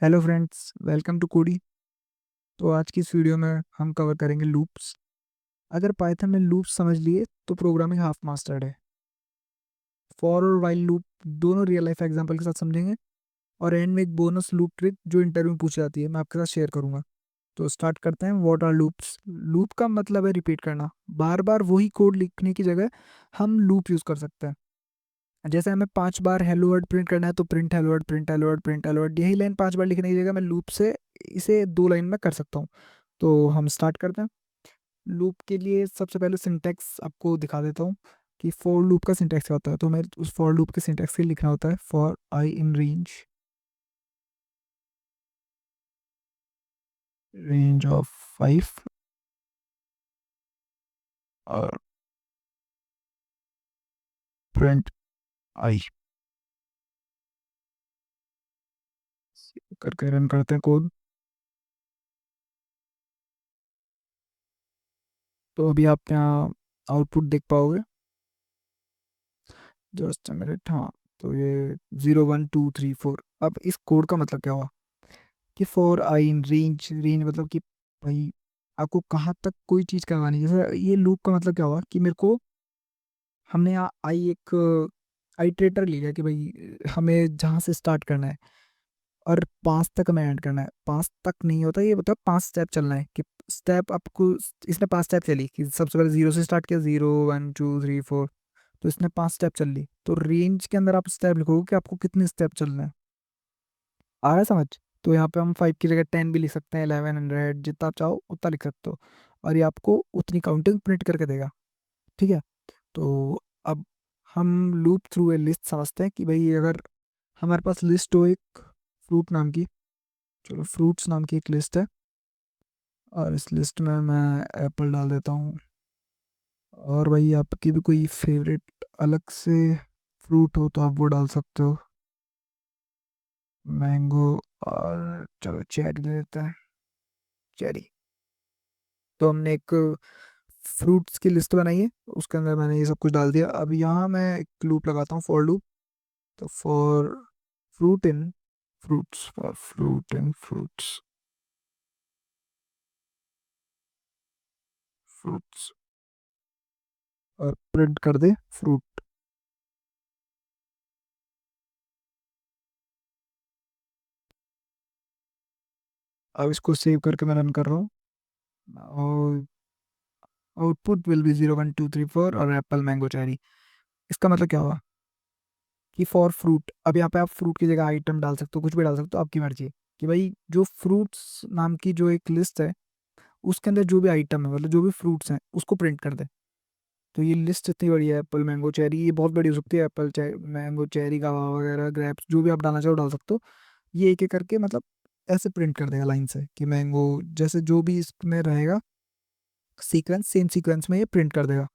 Hello friends, welcome to कोडी। तो आज की इस वीडियो में हम कवर करेंगे लूप्स। अगर पाइथन में लूप्स समझ लिए तो प्रोग्रामिंग हाफ मास्टर्ड है। फॉर और वाइल लूप दोनों रियल लाइफ एग्जांपल के साथ समझेंगे, और एंड में एक बोनस लूप ट्रिक जो इंटरव्यू में पूछी जाती है मैं आपके साथ शेयर करूंगा। तो स्टार्ट करते हैं। What are loops? लूप का मतलब है रिपीट करना, बार बार वही कोड लिखने की जगह हम लूप यूज कर सकते हैं। जैसे हमें 5 बार हेलो वर्ड प्रिंट करना है तो print hello word, print hello word, print hello word, यही लाइन 5 बार लिखने की जगह मैं लूप से इसे 2 लाइन में कर सकता हूँ। तो हम स्टार्ट करते हैं। लूप के लिए सबसे पहले सिंटैक्स आपको दिखा देता हूँ कि फॉर लूप का सिंटैक्स क्या होता है। तो मैं उस फॉर लूप के सिंटैक्स के लिए लिखना होता है for i in range of 5 और प्रिंट आई करके रन करते हैं कोड। तो अभी आप यहाँ आउटपुट देख पाओगे। जस्ट मिनट, हाँ। तो ये 0 1 2 3 4। अब इस कोड का मतलब क्या हुआ कि फॉर आई इन रेंज मतलब कि भाई आपको कहाँ तक कोई चीज़ करवानी है। जैसे ये लूप का मतलब क्या हुआ कि मेरे को, हमने यहाँ आई एक आइटरेटर लिया कि भाई हमें जहाँ से स्टार्ट करना है और 5 तक हमें ऐड करना है। 5 तक नहीं होता, ये मतलब 5 स्टेप चलना है कि स्टेप आपको, इसने 5 स्टेप चली कि सबसे पहले 0 से स्टार्ट किया, 0 1 2 3 4। तो इसने 5 स्टेप चल ली। तो रेंज के अंदर आप स्टेप लिखोगे कि आपको कितने स्टेप चलना है। आ रहा है समझ? तो यहाँ पे हम 5 की जगह 10 भी लिख सकते हैं, 1100, जितना आप चाहो उतना लिख सकते हो। और ये आपको उतनी काउंटिंग प्रिंट करके देगा। ठीक है। तो अब हम लूप थ्रू ए लिस्ट समझते हैं कि भाई अगर हमारे पास लिस्ट हो एक फ्रूट नाम की, चलो फ्रूट्स नाम की एक लिस्ट है, और इस लिस्ट में मैं एप्पल डाल देता हूँ। और भाई आपकी भी कोई फेवरेट अलग से फ्रूट हो तो आप वो डाल सकते हो, मैंगो। और चलो चेरी ले लेते हैं, चेरी। तो हमने एक फ्रूट्स की लिस्ट बनाई है, उसके अंदर मैंने ये सब कुछ डाल दिया। अब यहाँ मैं एक लूप लगाता हूँ, फॉर लूप। तो for fruit in fruits, for fruit in fruits, fruits, और प्रिंट कर दे फ्रूट। अब इसको सेव करके मैं रन कर रहा हूँ, और आउटपुट विल बी 0 1 2 3 4 और एप्पल मैंगो चेरी। इसका मतलब क्या हुआ कि फॉर फ्रूट, अब यहाँ पे आप फ्रूट की जगह आइटम डाल सकते हो, कुछ भी डाल सकते हो, आपकी मर्जी है कि भाई जो फ्रूट्स नाम की जो एक लिस्ट है उसके अंदर जो भी आइटम है, मतलब जो भी फ्रूट्स हैं उसको प्रिंट कर दे। तो ये लिस्ट इतनी बड़ी है, एप्पल मैंगो चेरी, ये बहुत बड़ी हो सकती है। एप्पल मैंगो चेरी गावा वगैरह ग्रेप्स, जो भी आप डालना चाहो डाल सकते हो। ये एक एक करके मतलब ऐसे प्रिंट कर देगा लाइन से कि मैंगो, जैसे जो भी इसमें रहेगा सीक्वेंस, सेम सीक्वेंस में ये प्रिंट कर देगा।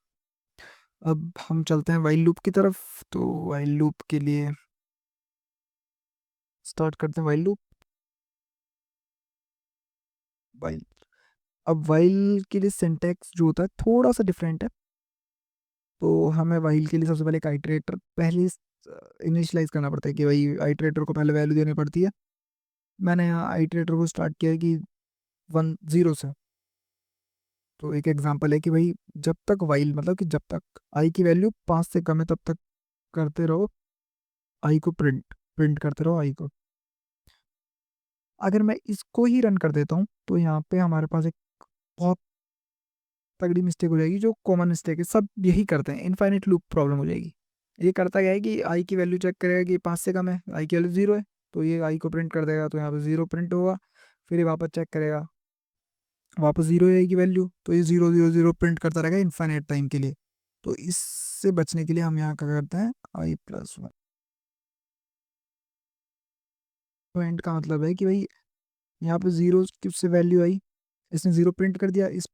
अब हम चलते हैं वाइल लूप की तरफ। तो वाइल लूप के लिए स्टार्ट करते हैं वाइल लूप। वाइल, अब वाइल के लिए सिंटैक्स जो होता है थोड़ा सा डिफरेंट है। तो हमें वाइल के लिए सबसे पहले एक आइटरेटर पहले इनिशियलाइज करना पड़ता है कि भाई आइटरेटर को पहले वैल्यू देनी पड़ती है। मैंने यहाँ आइटरेटर को स्टार्ट किया है कि 1 0 से। तो एक एग्जांपल है कि भाई जब तक वाइल मतलब कि जब तक आई की वैल्यू 5 से कम है तब तक करते रहो आई को प्रिंट, प्रिंट करते रहो आई को। अगर मैं इसको ही रन कर देता हूँ तो यहाँ पे हमारे पास एक बहुत तगड़ी मिस्टेक हो जाएगी, जो कॉमन मिस्टेक है, सब यही करते हैं। इनफाइनाइट लूप प्रॉब्लम हो जाएगी। ये करता क्या है कि आई की वैल्यू चेक करेगा कि 5 से कम है, आई की वैल्यू 0 है, तो ये आई को प्रिंट कर देगा। तो यहाँ पे 0 प्रिंट होगा। फिर ये वापस चेक करेगा, वापस 0 है आई की वैल्यू, तो ये 0 0 0 प्रिंट करता रहेगा इनफाइनाइट टाइम के लिए। तो इससे बचने के लिए हम यहाँ क्या करते हैं, i+1। पॉइंट का मतलब है कि भाई यहाँ पे 0 से वैल्यू आई, इसने 0 प्रिंट कर दिया इस,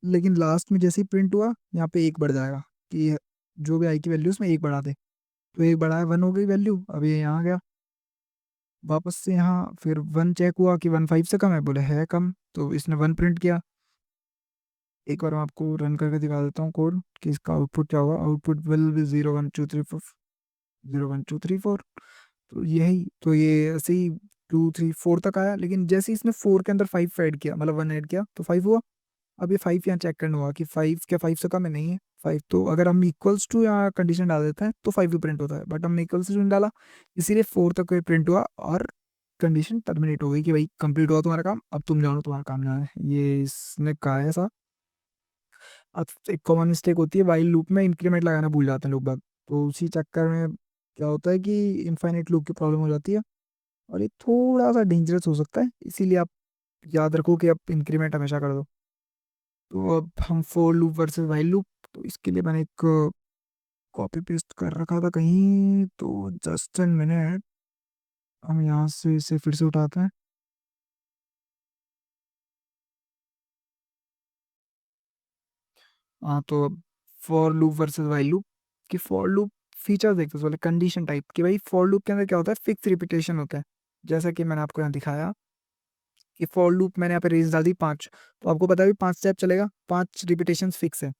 लेकिन लास्ट में जैसे ही प्रिंट हुआ यहाँ पे एक बढ़ जाएगा कि जो भी आई की वैल्यू उसमें एक बढ़ा दे। तो एक बढ़ाया, 1 हो गई वैल्यू। अब ये यहाँ आ गया वापस से यहाँ, फिर 1 चेक हुआ कि 1 5 से कम है, बोले है कम, तो इसने 1 प्रिंट किया। एक बार मैं आपको रन करके दिखा देता हूँ कोड कि इसका आउटपुट क्या होगा। Output will be 0 1 2 3 4, 0 1 2 3 4। तो यही, तो ये ऐसे ही 2 3 4 तक आया, लेकिन जैसे ही इसने 4 के अंदर 5 ऐड किया, मतलब 1 ऐड किया तो 5 हुआ। अब ये 5 यहाँ चेक करना होगा कि 5 क्या 5 से कम है, नहीं है 5। तो अगर हम इक्वल्स टू या कंडीशन डाल देते हैं तो 5 भी प्रिंट होता है, बट हमने इक्वल्स टू नहीं डाला, इसीलिए 4 तक प्रिंट हुआ और कंडीशन टर्मिनेट हो गई कि भाई कंप्लीट हुआ तुम्हारा काम, अब तुम जानो तुम्हारा काम जाना है। ये इसने कहा है ऐसा। अब एक कॉमन मिस्टेक होती है वाइल लूप में, इंक्रीमेंट लगाना भूल जाते हैं लोग बाग। तो उसी चक्कर में क्या होता है कि इनफाइनाइट लूप की प्रॉब्लम हो जाती है, और ये थोड़ा सा डेंजरस हो सकता है, इसीलिए आप याद रखो कि आप इंक्रीमेंट हमेशा कर दो। तो अब हम for loop versus while loop, तो इसके लिए मैंने एक कॉपी पेस्ट कर रखा था कहीं, तो जस्ट एन मिनट, हम यहाँ से इसे फिर से उठाते हैं। हाँ, तो अब for loop versus while loop की फॉर लूप फीचर्स देखते हैं पहले। कंडीशन टाइप कि भाई फॉर लूप के अंदर क्या होता है, फिक्स रिपीटेशन होता है। जैसा कि मैंने आपको यहाँ दिखाया कि फॉर लूप मैंने यहाँ पे रेंज डाल दी 5, तो आपको पता है भी 5 स्टेप चलेगा, 5 रिपीटेशन फिक्स है।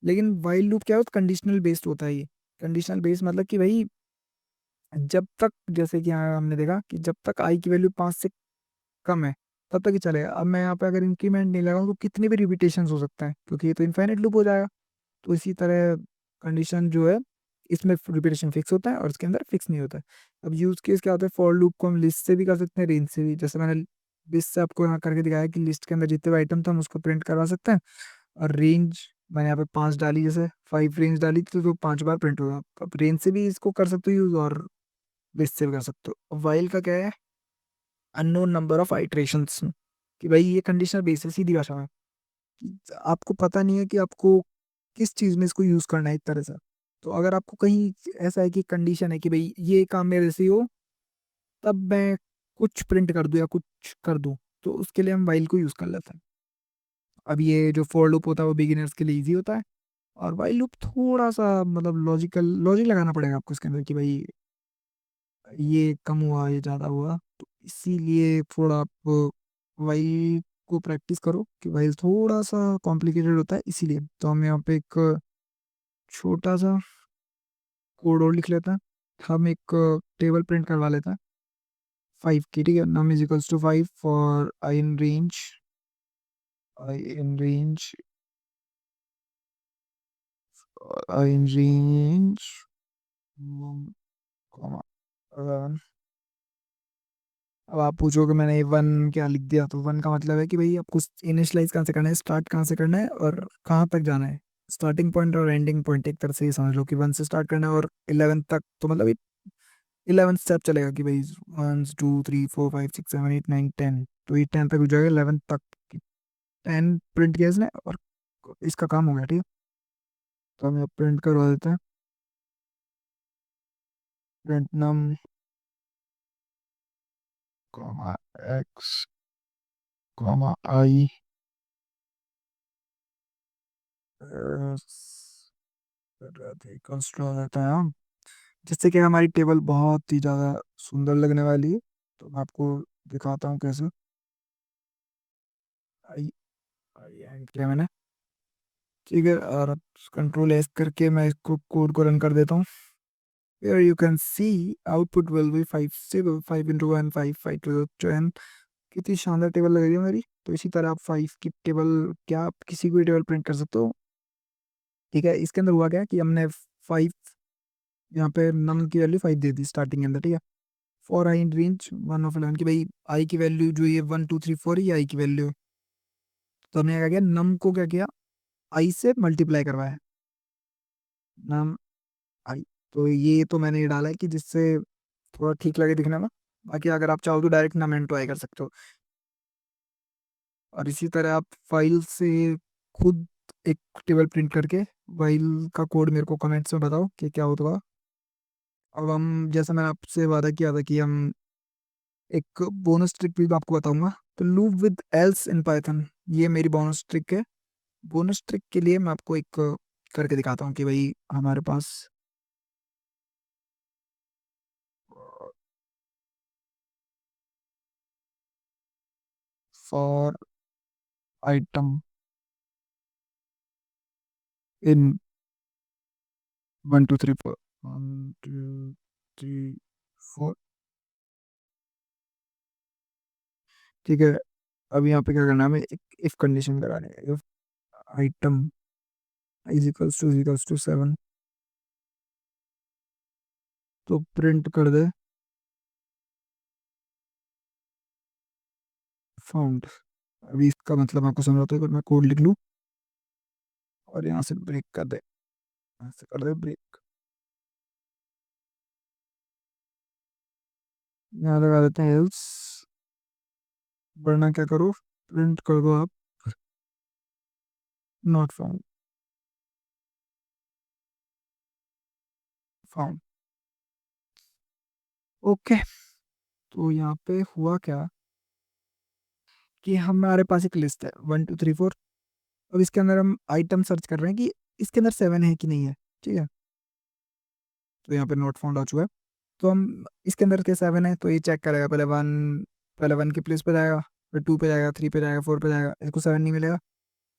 लेकिन वाइल लूप क्या होता है, कंडीशनल बेस्ड होता है ये। कंडीशनल बेस्ड मतलब कि भाई जब तक, जैसे कि यहाँ हमने देखा कि जब तक आई की वैल्यू 5 से कम है तब तक ही चलेगा। अब मैं यहाँ पे अगर इंक्रीमेंट नहीं लगाऊं तो कितनी भी रिपीटेशन हो सकता है, क्योंकि ये तो इनफाइनाइट लूप हो जाएगा। तो इसी तरह कंडीशन जो है, इसमें रिपीटेशन फिक्स होता है और इसके अंदर फिक्स नहीं होता है। अब यूज केस क्या होता है, फॉर लूप को हम लिस्ट से भी कर सकते हैं, रेंज से भी। जैसे मैंने लिस्ट से आपको यहाँ करके दिखाया कि लिस्ट के अंदर जितने भी आइटम थे हम उसको प्रिंट करवा सकते हैं। और रेंज मैंने यहाँ पे 5 डाली, जैसे 5 रेंज डाली थी तो 5 बार प्रिंट होगा। अब रेंज से भी इसको कर सकते हो यूज, और लिस्ट से भी कर सकते हो। वाइल का क्या है, अननोन नंबर ऑफ आइट्रेशंस, कि भाई ये कंडीशनल बेसिस, सीधी भाषा में कि आपको पता नहीं है कि आपको किस चीज में इसको यूज करना है एक तरह से। तो अगर आपको कहीं ऐसा है कि कंडीशन है कि भाई ये काम मेरे से ही हो तब मैं कुछ प्रिंट कर दूं या कुछ कर दूं, तो उसके लिए हम वाइल को यूज कर लेते हैं। अब ये जो फॉर लूप होता है वो बिगिनर्स के लिए इजी होता है, और वाइल लूप थोड़ा सा मतलब लॉजिक लगाना पड़ेगा आपको इसके अंदर कि भाई ये कम हुआ ये ज्यादा हुआ। तो इसीलिए थोड़ा आप वाइल को प्रैक्टिस करो कि वाइल थोड़ा सा कॉम्प्लिकेटेड होता है, इसीलिए। तो हम यहाँ पे एक छोटा सा कोड और लिख लेते हैं। हम एक टेबल प्रिंट करवा लेते हैं 5 की, ठीक है। Num is equals to 5 for i in range i in range 11। अब आप पूछोगे मैंने 1 क्या लिख दिया, तो 1 का मतलब है कि भाई आपको इनिशियलाइज कहाँ से करना है, स्टार्ट कहाँ से करना है और कहाँ तक जाना है। स्टार्टिंग पॉइंट और एंडिंग पॉइंट एक तरह से ये समझ लो कि 1 से स्टार्ट करना है और 11 तक, तो मतलब 11 स्टेप चलेगा कि भाई 1 2 3 4 5 6 7 8 9 10, तो ये 10 तक हो जाएगा, 11 तक 10 प्रिंट किया इसने और इसका काम हो गया, ठीक है। तो हम प्रिंट करवा देते हैं, प्रिंट नम कॉमा एक्स कॉमा आई, कंस्ट्रक्ट देते हैं हम, जिससे कि हमारी टेबल बहुत ही ज़्यादा सुंदर लगने वाली है। तो मैं आपको दिखाता हूँ कैसे। आई आई एंड किया मैंने, ठीक है। और कंट्रोल एस करके मैं इसको कोड को रन कर देता हूँ। Here you can see output will be 5 stable, 5 into 1 5 5 to the 10। कितनी शानदार टेबल लग रही है मेरी। तो इसी तरह आप 5 की टेबल, क्या आप किसी भी टेबल प्रिंट कर सकते हो, ठीक है। इसके अंदर हुआ क्या कि हमने 5, यहाँ पे नम की वैल्यू 5 दे दी स्टार्टिंग के अंदर, ठीक है। For i in range 1 of 11 की भाई आई की वैल्यू जो ये 1 2 3 4 ही आई की वैल्यू। तो हमने क्या किया, नम को क्या किया, आई से मल्टीप्लाई करवाया, नम आई। तो ये तो मैंने ये डाला है कि जिससे थोड़ा ठीक लगे दिखने में। बाकी अगर आप चाहो तो डायरेक्ट नम एंड ट्राई कर सकते हो। और इसी तरह आप फाइल से खुद एक टेबल प्रिंट करके फाइल का कोड मेरे को कमेंट्स में बताओ कि क्या होगा। अब हम, जैसा मैंने आपसे वादा किया था कि हम एक बोनस ट्रिक भी आपको बताऊंगा। तो loop with else in Python, ये मेरी बोनस ट्रिक है। बोनस ट्रिक के लिए मैं आपको एक करके दिखाता हूँ कि भाई हमारे पास फॉर आइटम इन 1 2 3 4, 1 2 3 4, ठीक है। अब यहाँ पे क्या करना है, हमें एक इफ कंडीशन लगानी है। If item is equals to 7, तो प्रिंट कर दे फाउंड। अभी इसका मतलब आपको समझ आता है, अगर मैं कोड लिख लूँ और यहाँ से ब्रेक कर दे, यहाँ से कर दे ब्रेक, यहाँ लगा देते हैं एल्स, वरना क्या करो, प्रिंट कर दो आप नॉट फाउंड, फाउंड। ओके। तो यहाँ पे हुआ क्या कि हमारे पास एक लिस्ट है 1 2 3 4। अब इसके अंदर हम आइटम सर्च कर रहे हैं कि इसके अंदर 7 है कि नहीं है। ठीक है, तो यहाँ पे नॉट फाउंड आ चुका है। तो हम इसके अंदर के 7 है तो ये चेक करेगा, पहले वन की प्लेस पे जाएगा, फिर 2 पे जाएगा, 3 पे जाएगा, 4 पे जाएगा, इसको 7 नहीं मिलेगा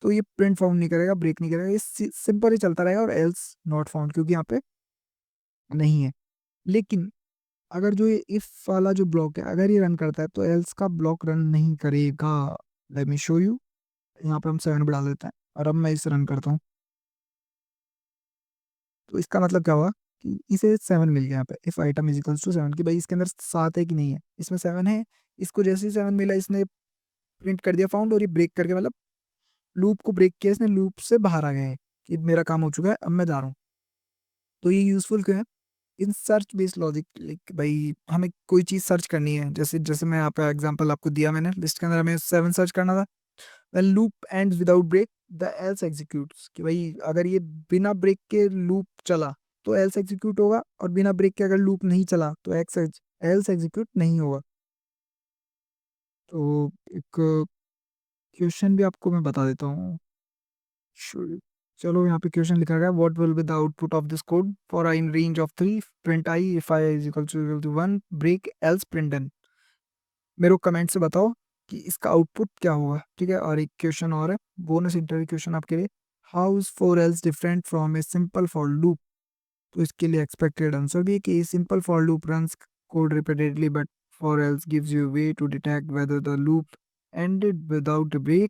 तो ये प्रिंट फाउंड नहीं करेगा, ब्रेक नहीं करेगा, ये सिंपल ही चलता रहेगा, और एल्स नॉट फाउंड क्योंकि यहाँ पे नहीं है। लेकिन अगर जो ये इफ वाला जो ब्लॉक है अगर ये रन करता है तो एल्स का ब्लॉक रन नहीं करेगा। Let me show you. यहाँ पे हम 7 बढ़ा देते हैं और अब मैं इसे रन करता हूँ। तो इसका मतलब क्या हुआ कि इसे 7 मिल गया यहाँ पे, if item is equals to 7, कि भाई इसके अंदर 7 है कि नहीं है, इसमें 7 है। इसको जैसे ही 7 मिला इसने प्रिंट कर दिया फाउंड, और ये ब्रेक करके मतलब लूप को ब्रेक किया इसने, लूप से बाहर आ गया है कि मेरा काम हो चुका है, अब मैं जा रहा हूँ। तो ये यूजफुल क्यों है in search based logic, like भाई हमें कोई चीज़ सर्च करनी है, जैसे जैसे मैं यहाँ पे एग्जांपल आपको दिया मैंने, लिस्ट के अंदर हमें 7 सर्च करना था। When loop ends without break the else executes, कि भाई अगर ये बिना ब्रेक के लूप चला तो एल्स एग्जीक्यूट होगा, और बिना ब्रेक के अगर लूप नहीं चला तो एल्स एग्जीक्यूट नहीं होगा। तो एक क्वेश्चन भी आपको मैं बता देता हूँ। चलो यहाँ पे क्वेश्चन लिखा गया, what will be the output of this code for i in range of 3, print i if i is equal to 1, break else print n. मेरे को कमेंट से बताओ कि इसका आउटपुट क्या होगा। ठीक है, और एक क्वेश्चन और है, बोनस इंटरव्यू क्वेश्चन आपके लिए। How is 4 else different from a simple for loop. तो इसके लिए एक्सपेक्टेड आंसर भी है कि simple for loop runs code repeatedly, but 4 else gives you way to detect whether the loop ended without a break.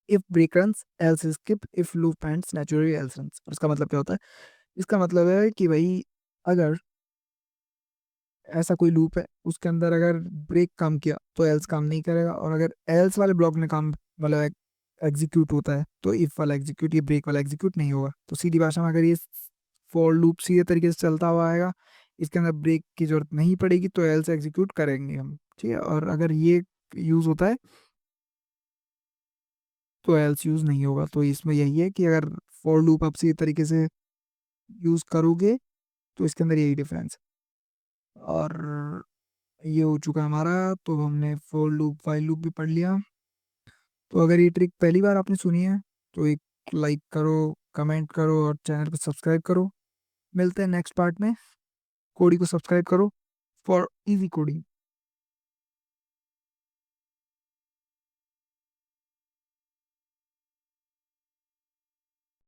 If break runs, else skip. If loop ends, naturally else runs. और इसका मतलब क्या होता है, इसका मतलब है कि भाई अगर ऐसा कोई लूप है उसके अंदर अगर ब्रेक काम किया तो एल्स काम नहीं करेगा, और अगर एल्स वाले ब्लॉक में काम मतलब एग्जीक्यूट होता है तो इफ वाला एग्जीक्यूट, ये ब्रेक वाला एग्जीक्यूट नहीं होगा। तो सीधी भाषा में अगर ये फॉर लूप सीधे तरीके से चलता हुआ आएगा, इसके अंदर ब्रेक की जरूरत नहीं पड़ेगी तो एल्स एग्जीक्यूट करेंगे हम। ठीक है, और अगर ये यूज होता है तो एल्स यूज नहीं होगा। तो इसमें यही है कि अगर फॉर लूप आप सीधे तरीके से यूज करोगे तो इसके अंदर यही डिफरेंस है। और ये हो चुका है हमारा, तो हमने फॉर लूप वाइल लूप भी पढ़ लिया। तो अगर ये ट्रिक पहली बार आपने सुनी है तो एक लाइक करो, कमेंट करो और चैनल को सब्सक्राइब करो। मिलते हैं नेक्स्ट पार्ट में। कोडी को सब्सक्राइब करो फॉर इजी कोडिंग।